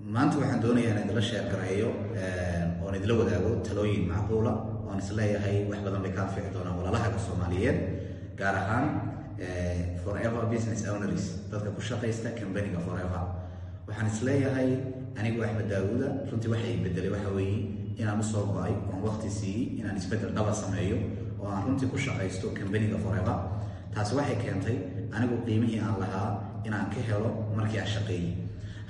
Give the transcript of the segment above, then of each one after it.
maanta waxaan doonayaa inaan idila sheer gareeyo oon idila wadaago talooyin macquula oon isleeyahay wax badan bay ka anfici doonaan walaalaha Soomaaliyeed gaar ahaan Forever Business Owners dadka ku shaqeysta company-ga Forever. waxaan isleeyahay anigu Axmed Daawuda runtii waxay bedelay waxa weeye inaan soo go'ay oon waqti siiyay inaan isbedel dhaba sameeyo oo aan runtii ku shaqeysto company-ga Forever. taasi waxay keentay anigu qiimihii aan lahaa inaan ka helo markii aan shaqeeyay.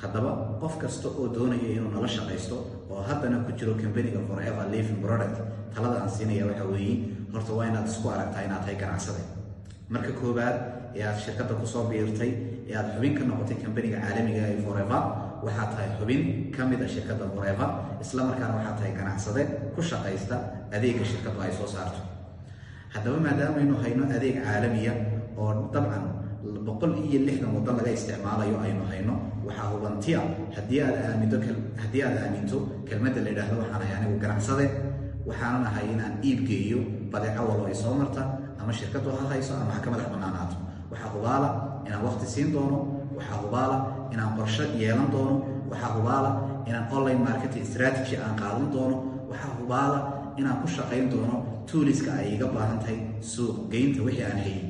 haddaba qof kasta oo doonaya inuu nala shaqeysto oo haddana ku jiro company-ga Forever Living Product, talada aan siinaya waxa weeye horta waa inaad isku aragtaa inaad tahay ganacsade. marka koobaad ee aad shirkadda ku soo biirtay ee aad xubin ka noqotay company-ga caalamiga ee Forever, waxaad tahay xubin ka mid ah shirkadda Forever, isla markaana waxaad tahay ganacsade ku shaqeysta adeegga shirkaddu ay soo saarto. haddaba maadaama aynu hayno adeeg caalamiya oo dabcan 160 waddan laga isticmaalayo aynu hayno, waxaa hubantiya haddii aad aaminto kelmadda la yidhaahdo waxaan ahay anigu ganacsade, waxaanan ahay inaan iib geeyo badeeco walba ay soo marta ama shirkaddu ha hayso ama ha ka madax bannaanaato. waxaa hubaala inaan waqti siin doono, waxaa hubaala inaan qorshe yeelan doono, waxaa hubaala inaan online marketing strategy aan qaadan doono, waxaa hubaala inaan ku shaqayn doono tooliska ay iga baahan tahay suuq geynta wixii aan hayay.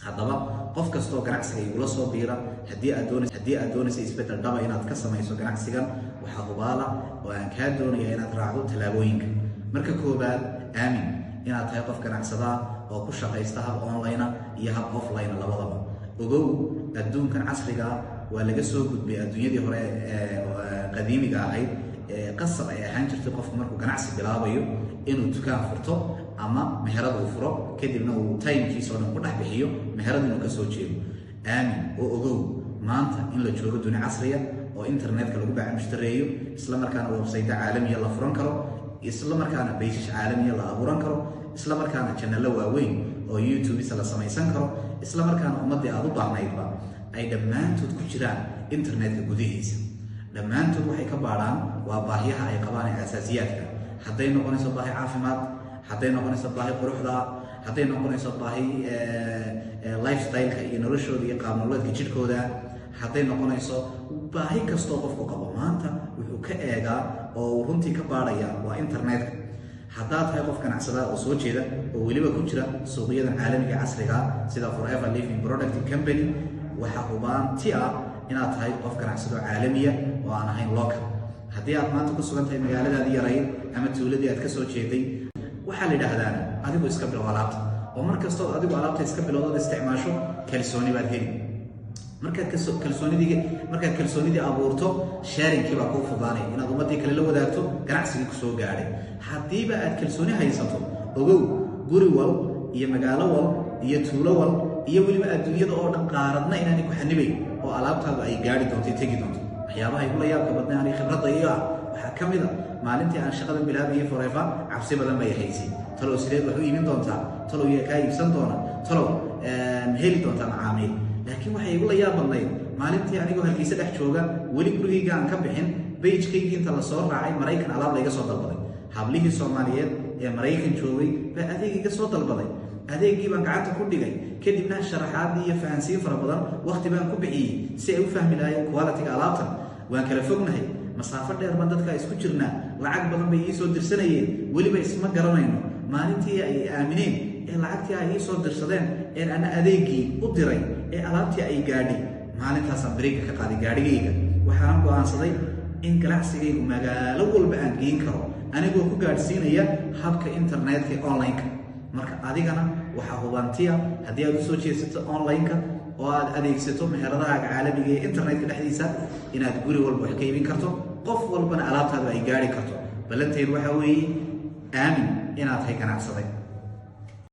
haddaba qof kastoo ganacsiga igula soo biira, haddii aad doonayso isbedel dhaba inaad ka samayso ganacsigan, waxaa hubaala oo aan kaa doonaya inaad raacdo tallaabooyinka. marka koobaad, aamin inaad tahay qof ganacsada oo ku shaqaysta hab online iyo hab offline labadaba. ogow adduunkan casriga waa laga soo gudbay adduunyadii hore qadiimiga ahayd qasab ay ahaan jirtay qofku markuu ganacsi bilaabayo inuu dukaan furto ama meherad uu furo, kadibna uu timekiisa oo dhan ku dhex bixiyo meherad inuu ka soo jeedo. aamin oo ogow maanta in la joogo dunia casriya oo internetka lagu baacmushtareeyo, isla markaana website caalamiya la furan karo, isla markaana page caalamiya la abuuran karo, isla markaana channel waaweyn oo YouTube la samaysan karo, isla markaana ummadii aad u baahnaydba ay dhammaantood ku jiraan internetka gudihiisa. dhammaantood waxay ka baadhaan waa baahiyaha ay qabaan ee asaasiyaadka. hadday noqonayso baahi caafimaad, hadday noqonayso baahi quruxda, hadday noqonayso baahi lifestyle-ka iyo noloshooda iyo qaab nololeedka jidhkooda, hadday noqonayso baahi kastoo qofku qabo, maanta wuxuu ka eegaa oo uu runtii ka baadhaya waa internetka. haddaad tahay qof ganacsada oo soo jeeda oo weliba ku jira suuqyadan caalamiga casriga sida Forever Living Product Company, waxaa hubanti ah inaad tahay qof ganacsado caalamiya oo aan ahayn local. haddii aad maanta ku sugan tahay magaaladaadii yarayd ama tuuladii aad ka soo jeeday, waxaa la yidhaahdaan adigu iska bilow alaabta, oo mar kastoo adigu alaabta iska bilowdood isticmaasho kalsooni baad heli. markaad kalsoonidii abuurto, sharingkii baa kuu fudaanaya inaad ummadii kale la wadaagto ganacsigii kusoo gaadhay. haddiiba aad kalsooni haysato, ogow guri wal iyo magaalo wal iyo tuulo wal iyo weliba adduunyada oo dhan qaaradna inaanay ku xanibayn oo alaabtaadu ay gaari doonto tegi doonto. waxyaabaha igula yaabka badnaa ani khibradda iyo waxaa ka mid a maalintii aan shaqada bilaabayay Forever, cabsi badan bay haysay. talow sideed wax u iibin doontaa, talow yaa kaa iibsan doona, talow heli doontaa macaamiil. laakiin waxay igula yaab badnayd maalintii anigoo Hargeysa dhex jooga, weli gurigayga aan ka bixin, page-kaygii inta la soo raacay Maraykan alaab layga soo dalbaday. hablihii Soomaaliyeed ee Maraykan joogay baa adeeg iga soo dalbaday. adeeggii baan gacanta ku dhigay, kadibna sharaxaadii iyo fahansiin fara badan waqti baan ku bixiyey si ay u fahmi lahaayeen quality-ga alaabtan. waan kala fognahay, masaafo dheer baan dadka isku jirnaa, lacag badan bay ii soo dirsanayeen, weliba isma garanayno. maalintii ay aamineen ee lacagtii ay ii soo dirsadeen ee ana adeeggii u diray ee alaabtii ay gaadhay, maalintaasaan bariga ka qaaday gaadhigayga. waxaan go'aansaday in ganacsigaygu magaalo walba aan geyn karo anigoo ku gaadhsiinaya habka internetka ee online-ka. marka adigana waxaa hubantiya haddii aad u soo jeedsato online-ka oo aad adeegsato meheradahaaga caalamiga ee internetka dhexdiisa, inaad guri walba wax ka iibin karto, qof walbana alaabtaada ay gaadhi karto. ballanteedu waxaa weeye aamin inaad tahay ganacsade.